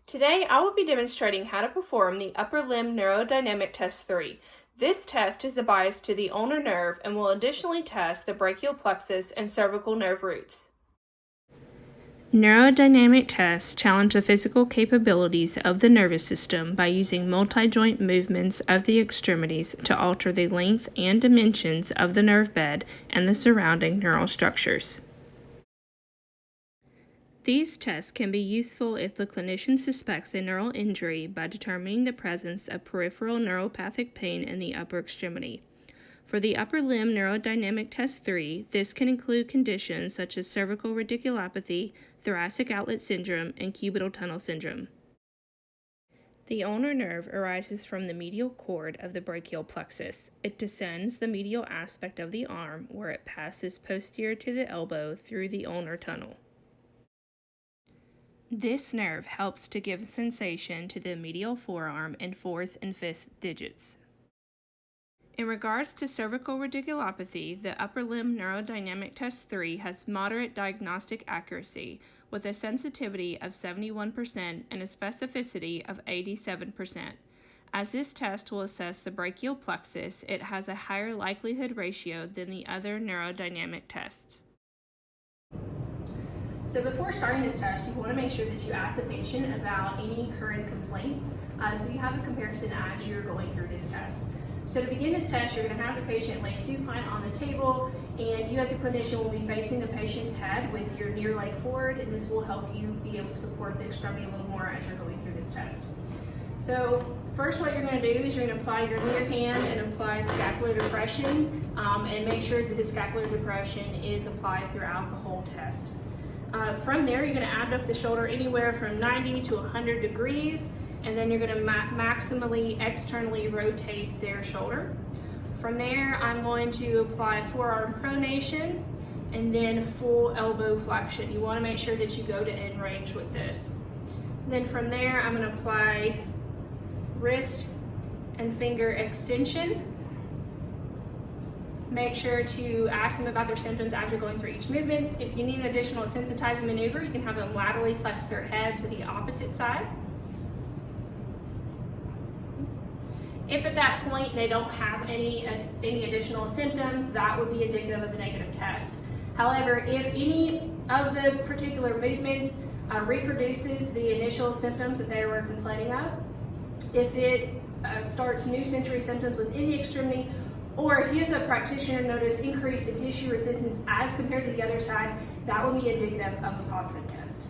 Today, I will be demonstrating how to perform the Upper Limb Neurodynamic Test 3. This test is biased to the ulnar nerve and will additionally test the brachial plexus and cervical nerve roots. Neurodynamic tests challenge the physical capabilities of the nervous system by using multi-joint movements of the extremities to alter the length and dimensions of the nerve bed and the surrounding neural structures. These tests can be useful if the clinician suspects a neural injury by determining the presence of peripheral neuropathic pain in the upper extremity. For the Upper Limb Neurodynamic Test 3, this can include conditions such as cervical radiculopathy, thoracic outlet syndrome, and cubital tunnel syndrome. The ulnar nerve arises from the medial cord of the brachial plexus. It descends the medial aspect of the arm where it passes posterior to the elbow through the ulnar tunnel. This nerve helps to give sensation to the medial forearm and fourth and fifth digits. In regards to cervical radiculopathy, the Upper Limb Neurodynamic Test 3 has moderate diagnostic accuracy with a sensitivity of 71% and a specificity of 87%. As this test will assess the brachial plexus, it has a higher likelihood ratio than the other neurodynamic tests. So before starting this test, you want to make sure that you ask the patient about any current complaints, so you have a comparison as you're going through this test. So to begin this test, you're going to have the patient lay supine on the table, and you as a clinician will be facing the patient's head with your near leg forward, and this will help you be able to support the extremity a little more as you're going through this test. So first, what you're going to do is you're going to apply your near hand and apply scapular depression, and make sure that the scapular depression is applied throughout the whole test. From there, you're going to abduct the shoulder anywhere from 90 to 100 degrees, and then you're going to maximally externally rotate their shoulder. From there, I'm going to apply forearm pronation and then full elbow flexion. You want to make sure that you go to end range with this. Then from there, I'm going to apply wrist and finger extension. Make sure to ask them about their symptoms as you're going through each movement. If you need an additional sensitizing maneuver, you can have them laterally flex their head to the opposite side. If at that point they don't have any additional symptoms, that would be indicative of a negative test. However, if any of the particular movements reproduces the initial symptoms that they were complaining of, if it starts new sensory symptoms within the extremity, or if you as a practitioner notice increase in tissue resistance as compared to the other side, that will be indicative of a positive test.